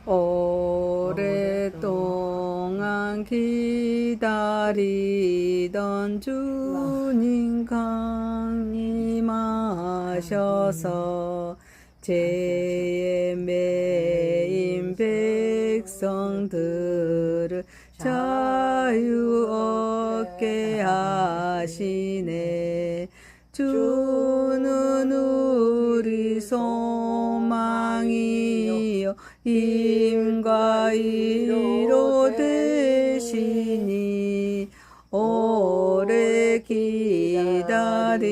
오랫동안 기다리던 주님 강림하셔서 죄에 매인 백성들을 자유 얻게 하시네. 주는 우리 소망이요 힘과 위로 되시니 오래 기다리던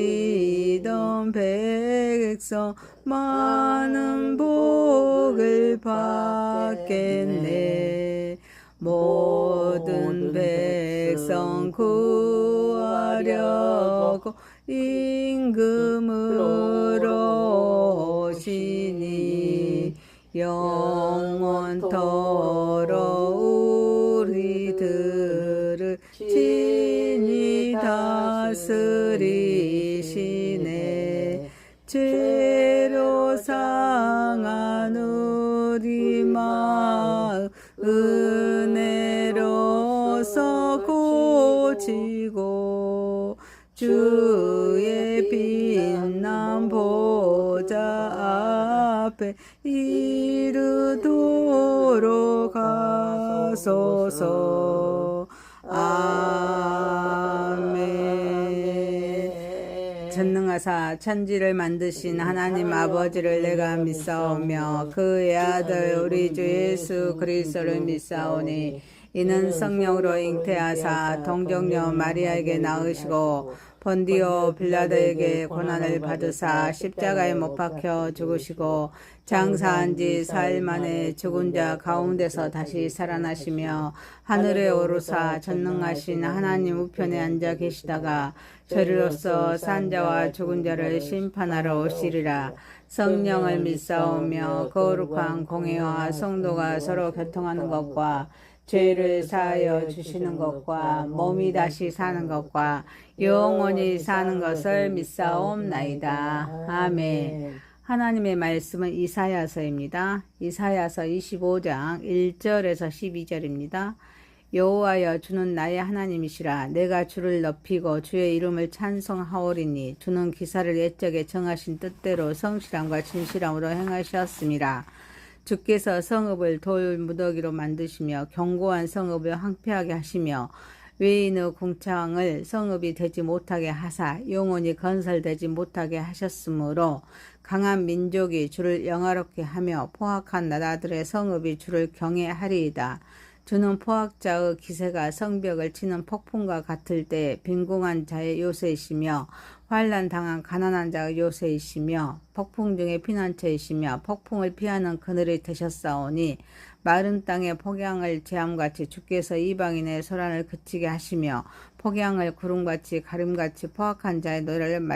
백성 많은 복을 받겠네. 모든 백성 구하려고 임금으로 오시니 영원토록 우리들을 친히 다스리시네. 죄로 상한 우리 마음 은혜로서 고치고 주의 빛난 보좌 앞에 이르도록 하소서. 아멘. 전능하사 천지를 만드신 하나님 아버지를 내가 믿사오며 그의 아들 우리 주 예수 그리스도를 믿사오니 이는 성령으로 잉태하사 동정녀 마리아에게 낳으시고 본디오 빌라도에게 고난을 받으사 십자가에 못 박혀 죽으시고 장사한 지 4일 만에 죽은 자 가운데서 다시 살아나시며 하늘에 오르사 전능하신 하나님 우편에 앉아 계시다가 저리로서 산 자와 죽은 자를 심판하러 오시리라. 성령을 믿사오며 거룩한 공회와 성도가 서로 교통하는 것과 죄를 사하여 주시는 것과 몸이 다시 사는 것과 영원히 사는 것을 믿사옵나이다. 아멘. 하나님의 말씀은 이사야서입니다. 이사야서 25장 1절에서 12절입니다. 여호와여 주는 나의 하나님이시라. 내가 주를 높이고 주의 이름을 찬송하오리니 주는 기사를 옛적에 정하신 뜻대로 성실함과 진실함으로 행하셨습니다. 주께서 성읍을 돌 무더기로 만드시며 견고한 성읍을 황폐하게 하시며 외인의 궁창을 성읍이 되지 못하게 하사 영원히 건설되지 못하게 하셨으므로 강한 민족이 주를 영화롭게 하며 포악한 나라들의 성읍이 주를 경외하리이다. 주는 포악자의 기세가 성벽을 치는 폭풍과 같을 때 빈궁한 자의 요새이시며 환난 당한 가난한 자의 요새이시며 폭풍 중에 피난처이시며 폭풍을 피하는 그늘이 되셨사오니 마른 땅에 폭양을 제함같이 주께서 이방인의 소란을 그치게 하시며 폭양을 구름같이 가름같이 포악한 자의 노래를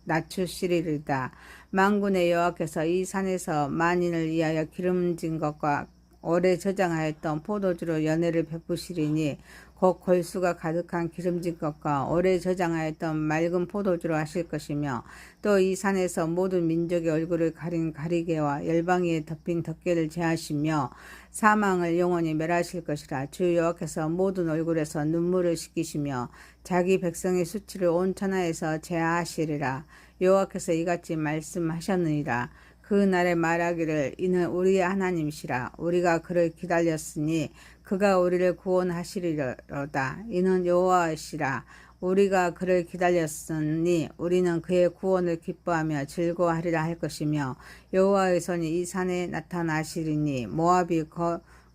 낮추시리이다. 만군의 여호와께서 이 산에서 만인을 위하여 기름진 것과 오래 저장하였던 포도주로 연회를 베푸시리니 곧 골수가 가득한 기름진 것과 오래 저장하였던 맑은 포도주로 하실 것이며 또 이 산에서 모든 민족의 얼굴을 가린 가리개와 열방위에 덮인 덮개를 제하시며 사망을 영원히 멸하실 것이라. 주 여호와께서 모든 얼굴에서 눈물을 씻기시며 자기 백성의 수치를 온 천하에서 제하하시리라. 여호와께서 이같이 말씀하셨느니라. 그 날에 말하기를 이는 우리의 하나님이시라. 우리가 그를 기다렸으니 그가 우리를 구원하시리로다. 이는 여호와시라. 우리가 그를 기다렸으니 우리는 그의 구원을 기뻐하며 즐거워하리라 할 것이며 여호와의 손이 이 산에 나타나시리니 모압이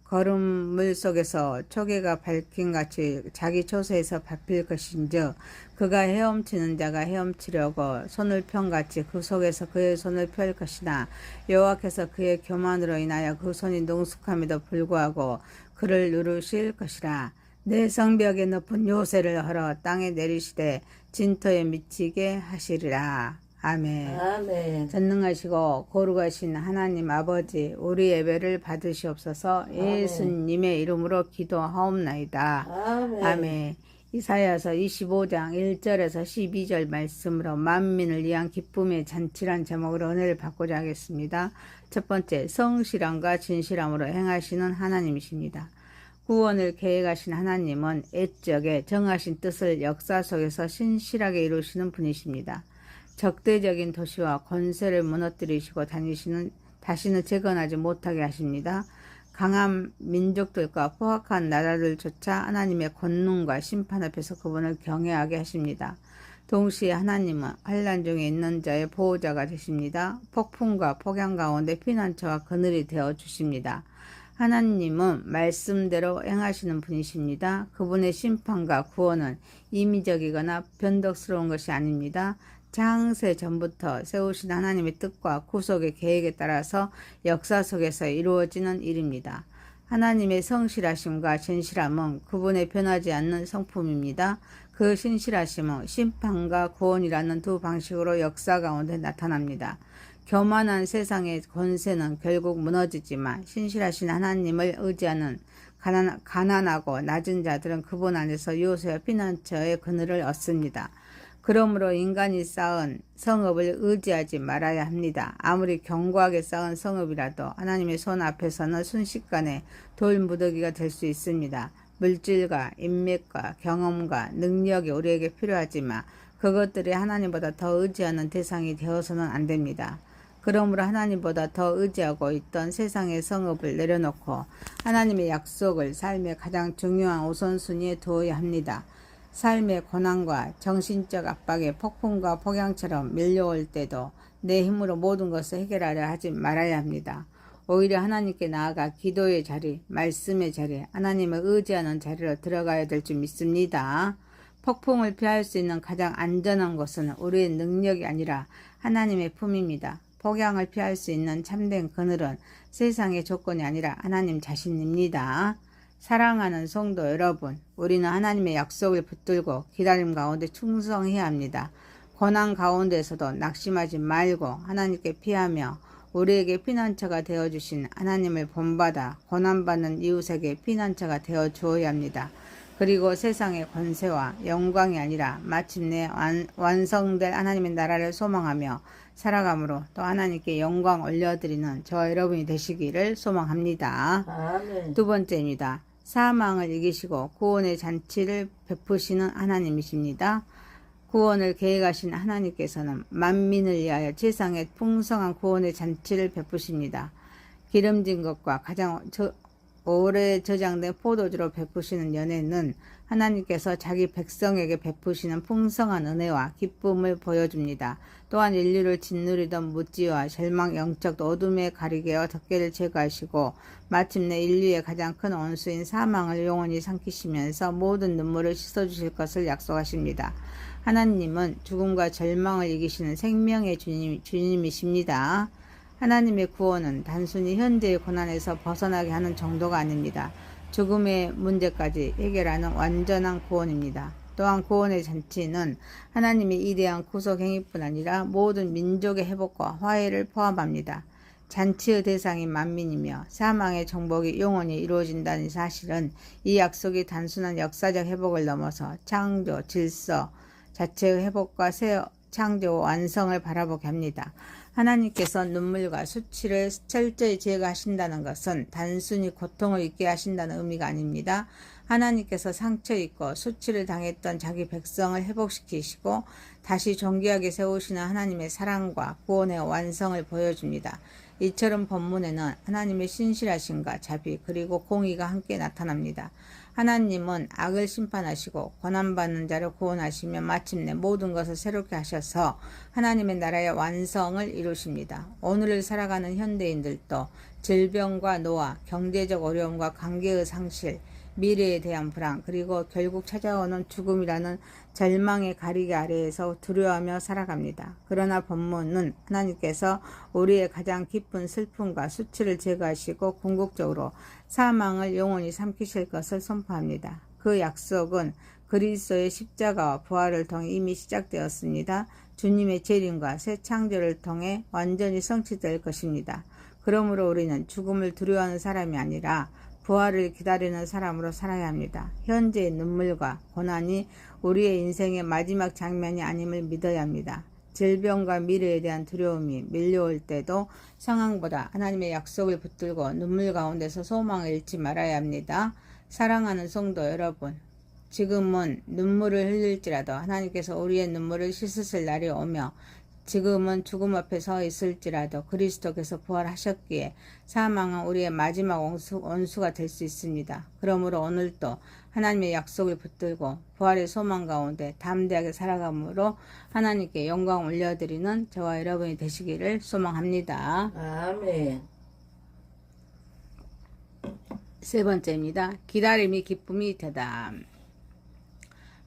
거름물 속에서 초계가 밝힌같이 자기 초소에서 밟힐 것인즉 그가 헤엄치는 자가 헤엄치려고 손을 편같이 그 속에서 그의 손을 펼 것이나 여호와께서 그의 교만으로 인하여 그 손이 능숙함에도 불구하고 그를 누르실 것이라. 내 성벽에 높은 요새를 헐어 땅에 내리시되 진토에 미치게 하시리라. 아멘. 아멘. 전능하시고 거룩하신 하나님 아버지, 우리 예배를 받으시옵소서. 예수님의 이름으로 기도하옵나이다. 아멘. 아멘. 이사야서 25장 1절에서 12절 말씀으로 만민을 위한 기쁨의 잔치란 제목으로 은혜를 받고자 하겠습니다. 첫 번째, 성실함과 진실함으로 행하시는 하나님이십니다. 구원을 계획하신 하나님은 애적에 정하신 뜻을 역사 속에서 신실하게 이루시는 분이십니다. 적대적인 도시와 권세를 무너뜨리시고 다시는 재건하지 못하게 하십니다. 강한 민족들과 포악한 나라들조차 하나님의 권능과 심판 앞에서 그분을 경외하게 하십니다. 동시에 하나님은 환난 중에 있는 자의 보호자가 되십니다. 폭풍과 폭양 가운데 피난처와 그늘이 되어 주십니다. 하나님은 말씀대로 행하시는 분이십니다. 그분의 심판과 구원은 임의적이거나 변덕스러운 것이 아닙니다. 창세 전부터 세우신 하나님의 뜻과 구속의 계획에 따라서 역사 속에서 이루어지는 일입니다. 하나님의 성실하심과 진실함은 그분의 변하지 않는 성품입니다. 그 신실하심은 심판과 구원이라는 두 방식으로 역사 가운데 나타납니다. 교만한 세상의 권세는 결국 무너지지만 신실하신 하나님을 의지하는 가난하고 낮은 자들은 그분 안에서 요새와 피난처의 그늘을 얻습니다. 그러므로 인간이 쌓은 성읍을 의지하지 말아야 합니다. 아무리 견고하게 쌓은 성읍이라도 하나님의 손 앞에서는 순식간에 돌무더기가 될 수 있습니다. 물질과 인맥과 경험과 능력이 우리에게 필요하지만 그것들이 하나님보다 더 의지하는 대상이 되어서는 안 됩니다. 그러므로 하나님보다 더 의지하고 있던 세상의 성읍을 내려놓고 하나님의 약속을 삶의 가장 중요한 우선순위에 두어야 합니다. 삶의 고난과 정신적 압박의 폭풍과 폭양처럼 밀려올 때도 내 힘으로 모든 것을 해결하려 하지 말아야 합니다. 오히려 하나님께 나아가 기도의 자리, 말씀의 자리, 하나님을 의지하는 자리로 들어가야 될 줄 믿습니다. 폭풍을 피할 수 있는 가장 안전한 것은 우리의 능력이 아니라 하나님의 품입니다. 폭양을 피할 수 있는 참된 그늘은 세상의 조건이 아니라 하나님 자신입니다. 사랑하는 성도 여러분, 우리는 하나님의 약속을 붙들고 기다림 가운데 충성해야 합니다. 고난 가운데서도 낙심하지 말고 하나님께 피하며 우리에게 피난처가 되어주신 하나님을 본받아 고난받는 이웃에게 피난처가 되어 주어야 합니다. 그리고 세상의 권세와 영광이 아니라 마침내 완성될 하나님의 나라를 소망하며 살아감으로 또 하나님께 영광 올려드리는 저와 여러분이 되시기를 소망합니다. 아멘. 두 번째입니다. 사망을 이기시고 구원의 잔치를 베푸시는 하나님이십니다. 구원을 계획하신 하나님께서는 만민을 위하여 세상에 풍성한 구원의 잔치를 베푸십니다. 기름진 것과 가장 오래 저장된 포도주로 베푸시는 연회는 하나님께서 자기 백성에게 베푸시는 풍성한 은혜와 기쁨을 보여줍니다. 또한 인류를 짓누리던 무지와 절망, 영적 어둠의 가리개와 덮개를 제거하시고 마침내 인류의 가장 큰 원수인 사망을 영원히 삼키시면서 모든 눈물을 씻어주실 것을 약속하십니다. 하나님은 죽음과 절망을 이기시는 생명의 주님이십니다. 하나님의 구원은 단순히 현재의 고난에서 벗어나게 하는 정도가 아닙니다. 죽음의 문제까지 해결하는 완전한 구원입니다. 또한 구원의 잔치는 하나님의 이대한 구속 행위뿐 아니라 모든 민족의 회복과 화해를 포함합니다. 잔치의 대상인 만민이며 사망의 정복이 영원히 이루어진다는 사실은 이 약속이 단순한 역사적 회복을 넘어서 창조, 질서 자체의 회복과 새 창조 완성을 바라보게 합니다. 하나님께서 눈물과 수치를 철저히 제거하신다는 것은 단순히 고통을 잊게 하신다는 의미가 아닙니다. 하나님께서 상처 입고 수치를 당했던 자기 백성을 회복시키시고 다시 존귀하게 세우시는 하나님의 사랑과 구원의 완성을 보여줍니다. 이처럼 본문에는 하나님의 신실하심과 자비 그리고 공의가 함께 나타납니다. 하나님은 악을 심판하시고 고난받는 자를 구원하시며 마침내 모든 것을 새롭게 하셔서 하나님의 나라의 완성을 이루십니다. 오늘을 살아가는 현대인들도 질병과 노화, 경제적 어려움과 관계의 상실, 미래에 대한 불안, 그리고 결국 찾아오는 죽음이라는 절망의 가리개 아래에서 두려워하며 살아갑니다. 그러나 본문은 하나님께서 우리의 가장 깊은 슬픔과 수치를 제거하시고 궁극적으로 사망을 영원히 삼키실 것을 선포합니다. 그 약속은 그리스도의 십자가와 부활을 통해 이미 시작되었습니다. 주님의 재림과 새 창조를 통해 완전히 성취될 것입니다. 그러므로 우리는 죽음을 두려워하는 사람이 아니라 부활을 기다리는 사람으로 살아야 합니다. 현재의 눈물과 고난이 우리의 인생의 마지막 장면이 아님을 믿어야 합니다. 질병과 미래에 대한 두려움이 밀려올 때도 상황보다 하나님의 약속을 붙들고 눈물 가운데서 소망을 잃지 말아야 합니다. 사랑하는 성도 여러분, 지금은 눈물을 흘릴지라도 하나님께서 우리의 눈물을 씻으실 날이 오며, 지금은 죽음 앞에 서 있을지라도 그리스도께서 부활하셨기에 사망은 우리의 마지막 원수가 될 수 있습니다. 그러므로 오늘도 하나님의 약속을 붙들고 부활의 소망 가운데 담대하게 살아감으로 하나님께 영광 올려드리는 저와 여러분이 되시기를 소망합니다. 아멘. 세 번째입니다. 기다림이 기쁨이 되다.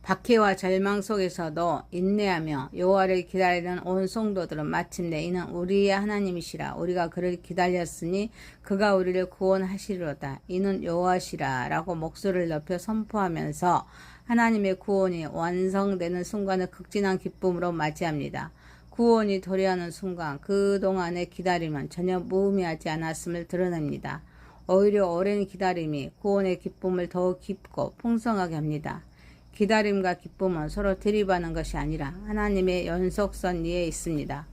박해와 절망 속에서도 인내하며 여호와를 기다리는 온 성도들은 마침내 이는 우리의 하나님이시라 우리가 그를 기다렸으니 그가 우리를 구원하시리로다 이는 여호와시라 라고 목소리를 높여 선포하면서 하나님의 구원이 완성되는 순간을 극진한 기쁨으로 맞이합니다. 구원이 도래하는 순간 그동안의 기다림은 전혀 무의미하지 않았음을 드러냅니다. 오히려 오랜 기다림이 구원의 기쁨을 더욱 깊고 풍성하게 합니다. 기다림과 기쁨은 서로 대립하는 것이 아니라 하나님의 연속선 위에 있습니다.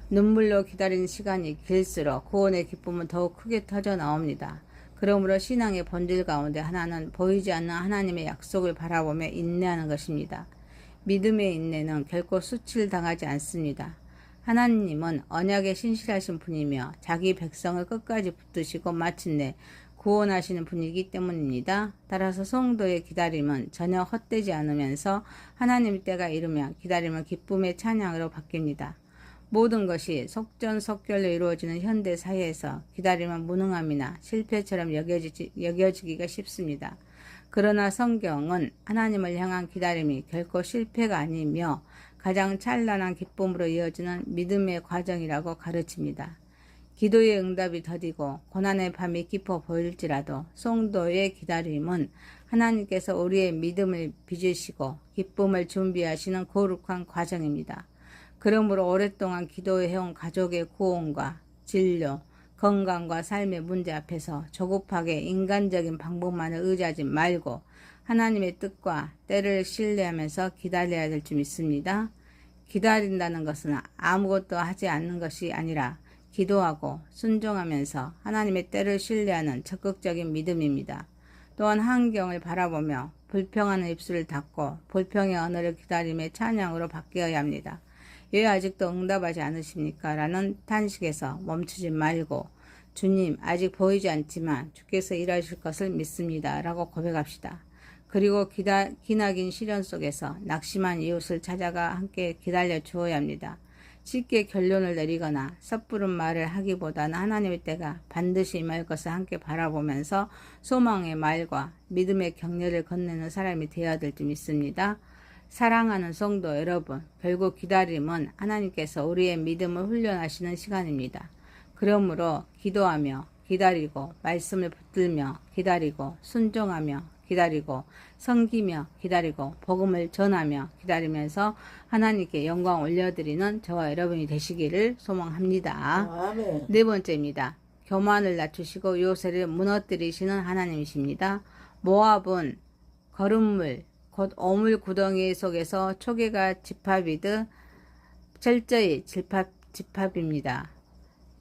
눈물로 기다리는 시간이 길수록 구원의 기쁨은 더욱 크게 터져 나옵니다. 그러므로 신앙의 본질 가운데 하나는 보이지 않는 하나님의 약속을 바라보며 인내하는 것입니다. 믿음의 인내는 결코 수치를 당하지 않습니다. 하나님은 언약에 신실하신 분이며 자기 백성을 끝까지 붙드시고 마침내 구원하시는 분이기 때문입니다. 따라서 성도의 기다림은 전혀 헛되지 않으면서 하나님의 때가 이르면 기다림은 기쁨의 찬양으로 바뀝니다. 모든 것이 속전속결로 이루어지는 현대 사회에서 기다림은 무능함이나 실패처럼 여겨지기가 쉽습니다. 그러나 성경은 하나님을 향한 기다림이 결코 실패가 아니며 가장 찬란한 기쁨으로 이어지는 믿음의 과정이라고 가르칩니다. 기도의 응답이 더디고 고난의 밤이 깊어 보일지라도 성도의 기다림은 하나님께서 우리의 믿음을 빚으시고 기쁨을 준비하시는 거룩한 과정입니다. 그러므로 오랫동안 기도해온 가족의 구원과 진료, 건강과 삶의 문제 앞에서 조급하게 인간적인 방법만을 의지하지 말고 하나님의 뜻과 때를 신뢰하면서 기다려야 될 줄 믿습니다. 기다린다는 것은 아무것도 하지 않는 것이 아니라 기도하고 순종하면서 하나님의 때를 신뢰하는 적극적인 믿음입니다. 또한 환경을 바라보며 불평하는 입술을 닫고 불평의 언어를 기다림의 찬양으로 바뀌어야 합니다. 왜 아직도 응답하지 않으십니까? 라는 탄식에서 멈추지 말고 주님 아직 보이지 않지만 주께서 일하실 것을 믿습니다. 라고 고백합시다. 그리고 기나긴 시련 속에서 낙심한 이웃을 찾아가 함께 기다려 주어야 합니다. 쉽게 결론을 내리거나 섣부른 말을 하기보다는 하나님의 때가 반드시 임할 것을 함께 바라보면서 소망의 말과 믿음의 격려를 건네는 사람이 되어야 될 줄 믿습니다. 사랑하는 성도 여러분, 결국 기다림은 하나님께서 우리의 믿음을 훈련하시는 시간입니다. 그러므로 기도하며 기다리고 말씀을 붙들며 기다리고 순종하며 기다리고 섬기며 기다리고 복음을 전하며 기다리면서 하나님께 영광 올려드리는 저와 여러분이 되시기를 소망합니다. 아멘. 네 번째입니다. 교만을 낮추시고 요새를 무너뜨리시는 하나님이십니다. 모압은 거름물 곧 오물 구덩이 속에서 초계가 집합이듯 철저히 집합입니다.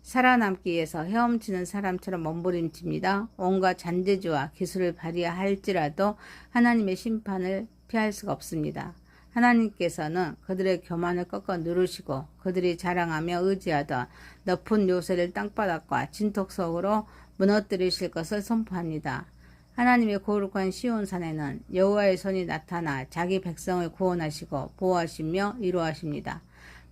살아남기 위해서 헤엄치는 사람처럼 몸부림칩니다. 온갖 잔재주와 기술을 발휘할지라도 하나님의 심판을 피할 수가 없습니다. 하나님께서는 그들의 교만을 꺾어 누르시고 그들이 자랑하며 의지하던 높은 요새를 땅바닥과 진톡 속으로 무너뜨리실 것을 선포합니다. 하나님의 거룩한 시온산에는 여호와의 손이 나타나 자기 백성을 구원하시고 보호하시며 위로하십니다.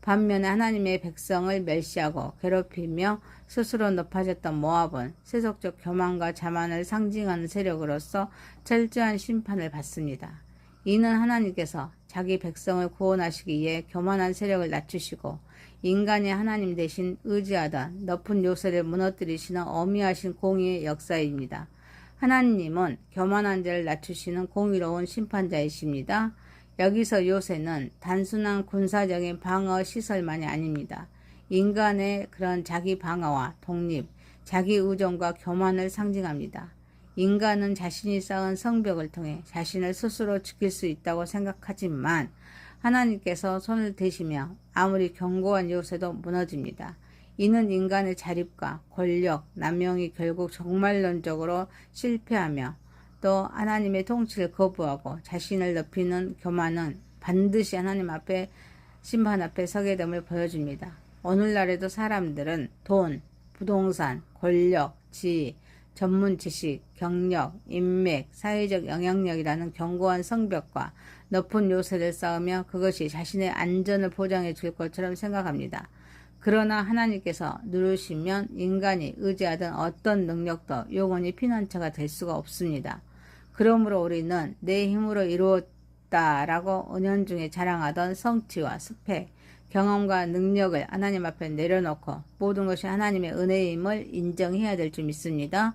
반면에 하나님의 백성을 멸시하고 괴롭히며 스스로 높아졌던 모압은 세속적 교만과 자만을 상징하는 세력으로서 철저한 심판을 받습니다. 이는 하나님께서 자기 백성을 구원하시기 위해 교만한 세력을 낮추시고 인간이 하나님 대신 의지하던 높은 요새를 무너뜨리시는 어미하신 공의의 역사입니다. 하나님은 교만한 자를 낮추시는 공의로운 심판자이십니다. 여기서 요새는 단순한 군사적인 방어 시설만이 아닙니다. 인간의 그런 자기 방어와 독립, 자기 의존과 교만을 상징합니다. 인간은 자신이 쌓은 성벽을 통해 자신을 스스로 지킬 수 있다고 생각하지만 하나님께서 손을 대시며 아무리 견고한 요새도 무너집니다. 이는 인간의 자립과 권력, 남용이 결국 종말론적으로 실패하며 또 하나님의 통치를 거부하고 자신을 높이는 교만은 반드시 하나님 앞에 심판 앞에 서게 됨을 보여줍니다. 오늘날에도 사람들은 돈, 부동산, 권력, 지위, 전문 지식, 경력, 인맥, 사회적 영향력이라는 견고한 성벽과 높은 요새를 쌓으며 그것이 자신의 안전을 보장해 줄 것처럼 생각합니다. 그러나 하나님께서 누르시면 인간이 의지하던 어떤 능력도 영원히 피난처가 될 수가 없습니다. 그러므로 우리는 내 힘으로 이루었다라고 은연중에 자랑하던 성취와 스펙, 경험과 능력을 하나님 앞에 내려놓고 모든 것이 하나님의 은혜임을 인정해야 될 줄 믿습니다.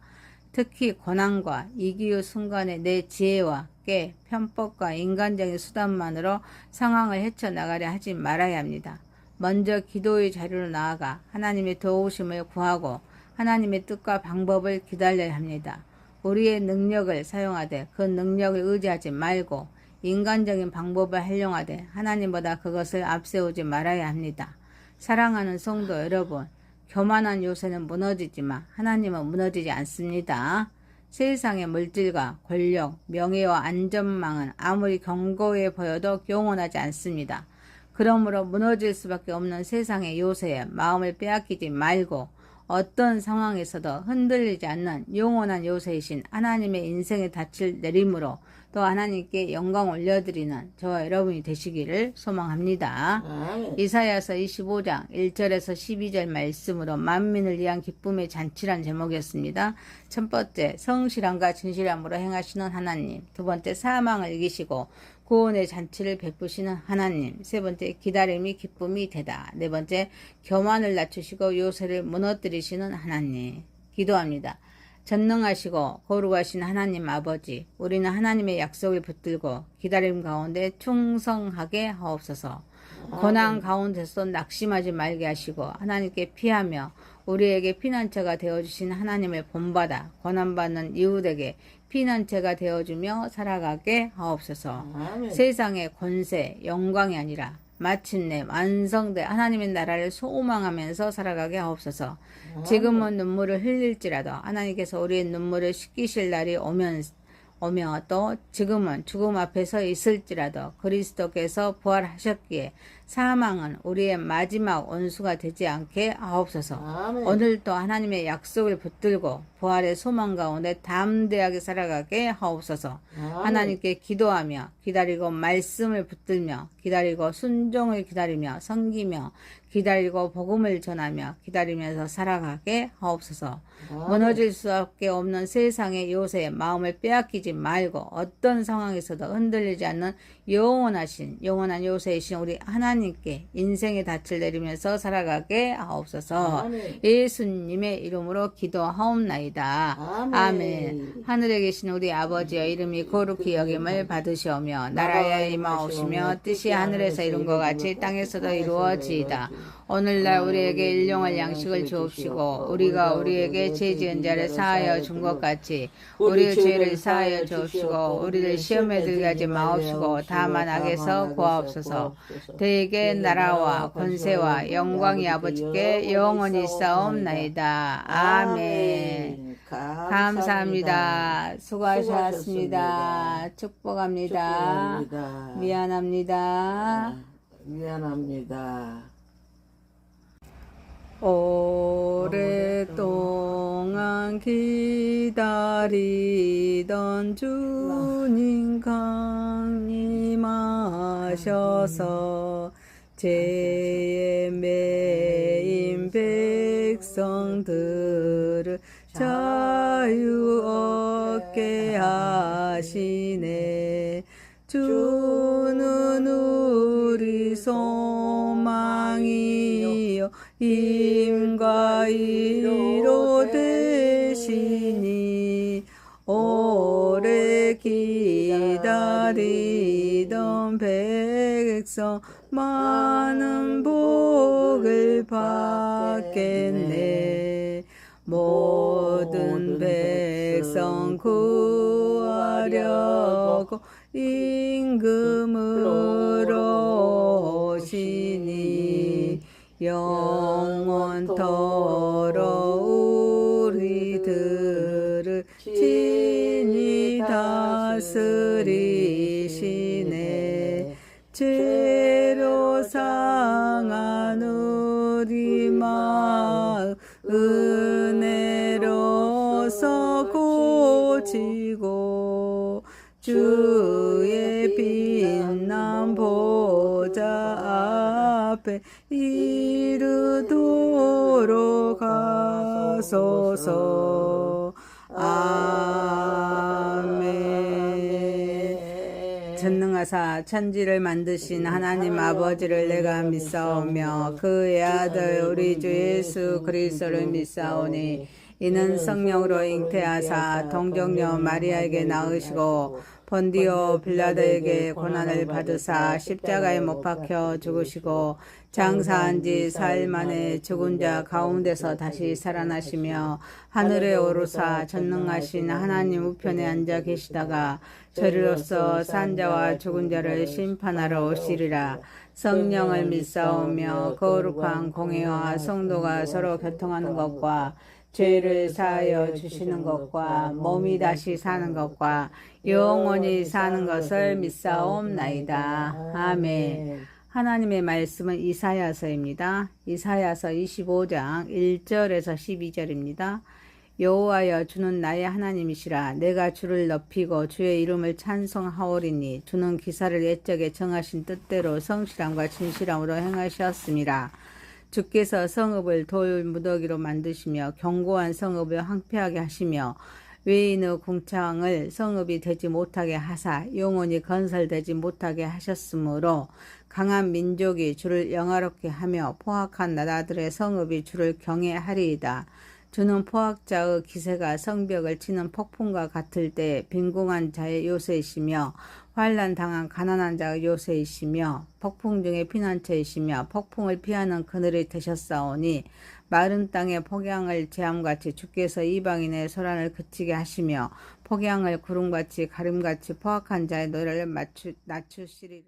특히 고난과 이기유 순간에 내 지혜와 깨, 편법과 인간적인 수단만으로 상황을 헤쳐나가려 하지 말아야 합니다. 먼저 기도의 자리로 나아가 하나님의 도우심을 구하고 하나님의 뜻과 방법을 기다려야 합니다. 우리의 능력을 사용하되 그 능력을 의지하지 말고 인간적인 방법을 활용하되 하나님보다 그것을 앞세우지 말아야 합니다. 사랑하는 성도 여러분, 교만한 요새는 무너지지만 하나님은 무너지지 않습니다. 세상의 물질과 권력, 명예와 안전망은 아무리 견고해 보여도 영원하지 않습니다. 그러므로 무너질 수밖에 없는 세상의 요새에 마음을 빼앗기지 말고 어떤 상황에서도 흔들리지 않는 영원한 요새이신 하나님의 인생의 닻을 내림으로 또 하나님께 영광 올려드리는 저와 여러분이 되시기를 소망합니다. 이사야서 25장 1절에서 12절 말씀으로 만민을 위한 기쁨의 잔치란 제목이었습니다. 첫 번째, 성실함과 진실함으로 행하시는 하나님. 두 번째, 사망을 이기시고 구원의 잔치를 베푸시는 하나님. 세 번째, 기다림이 기쁨이 되다. 네 번째, 교만을 낮추시고 요새를 무너뜨리시는 하나님. 기도합니다. 전능하시고 거룩하신 하나님 아버지, 우리는 하나님의 약속을 붙들고 기다림 가운데 충성하게 하옵소서. 고난 가운데서 낙심하지 말게 하시고 하나님께 피하며 우리에게 피난처가 되어주신 하나님을 본받아 고난받는 이웃에게 피난처가 되어주며 살아가게 하옵소서. 아멘. 세상의 권세, 영광이 아니라 마침내 완성된 하나님의 나라를 소망하면서 살아가게 하옵소서. 지금은 눈물을 흘릴지라도 하나님께서 우리의 눈물을 씻기실 날이 오며 또 지금은 죽음 앞에 서 있을지라도 그리스도께서 부활하셨기에 사망은 우리의 마지막 원수가 되지 않게 하옵소서. 아멘. 오늘도 하나님의 약속을 붙들고 부활의 소망 가운데 담대하게 살아가게 하옵소서. 아멘. 하나님께 기도하며 기다리고 말씀을 붙들며 기다리고 순종을 기다리며 섬기며 기다리고 복음을 전하며 기다리면서 살아가게 하옵소서. 무너질 수밖에 없는 세상의 요새에 마음을 빼앗기지 말고 어떤 상황에서도 흔들리지 않는 영원한 요새이신 우리 하나님께 인생의 닻을 내리면서 살아가게 하옵소서. 아멘. 예수님의 이름으로 기도하옵나이다. 아멘. 아멘. 하늘에 계신 우리 아버지의 이름이 거룩히 여김을 받으시오며 나라에 임하옵시며 뜻이 하늘에서 이룬 것 같이 땅에서도 이루어지이다. 오늘날 우리에게 일용할 양식을 주옵시고 우리가 우리에게 죄 지은 자를 사하여 준 것 같이 우리의 죄를 사하여 주옵시고 우리를 시험에 들게 하지 마옵시고 다만 악에서 구하옵소서. 대개 나라와 권세와 영광이 아버지께 영원히 싸움나이다. 아멘. 감사합니다. 수고하셨습니다. 축복합니다. 미안합니다. 오랫동안 기다리던 주님 강림하셔서 죄에 매인 백성들을 자유 얻게 하시네. 주는 우리 소망이요 힘과 위로 되시니 오래 기다리던 백성 많은 복을 받겠네. 모든 백성 백성 구하려고 임금으로 오시니 영원토록 우리들을 친히 다스리시네. 죄로 상한 우리 마음 은혜로서 고치고 주의 빛난 보좌 앞에 이르도록 하소서. 아멘. 전능하사 천지를 만드신 하나님 아버지를 내가 믿사오며 그의 아들 우리 주 예수 그리스도를 믿사오니 이는 성령으로 잉태하사 동정녀 마리아에게 낳으시고 본디오 빌라도에게 고난을 받으사 십자가에 못 박혀 죽으시고 장사한 지 4일 만에 죽은 자 가운데서 다시 살아나시며 하늘에 오르사 전능하신 하나님 우편에 앉아 계시다가 저리로서 산 자와 죽은 자를 심판하러 오시리라. 성령을 믿사오며 거룩한 공회와 성도가 서로 교통하는 것과 죄를 사하여 주시는 것과 몸이 다시 사는 것과 영원히 사는 것을 믿사옵나이다. 아멘. 하나님의 말씀은 이사야서입니다. 이사야서 25장 1절에서 12절입니다. 여호와여 주는 나의 하나님이시라. 내가 주를 높이고 주의 이름을 찬송하오리니 주는 기사를 옛적에 정하신 뜻대로 성실함과 진실함으로 행하셨습니다. 주께서 성읍을 돌 무더기로 만드시며 견고한 성읍을 황폐하게 하시며 외인의 궁창을 성읍이 되지 못하게 하사 영원히 건설되지 못하게 하셨으므로 강한 민족이 주를 영화롭게 하며 포악한 나라들의 성읍이 주를 경외하리이다. 주는 포악자의 기세가 성벽을 치는 폭풍과 같을 때 빈궁한 자의 요새이시며 환난 당한 가난한 자의 요새이시며 폭풍 중에 피난처이시며 폭풍을 피하는 그늘이 되셨사오니 마른 땅에 폭양을 재함같이 주께서 이방인의 소란을 그치게 하시며 폭양을 구름같이 가림같이 포악한 자의 노래를 낮추시리라.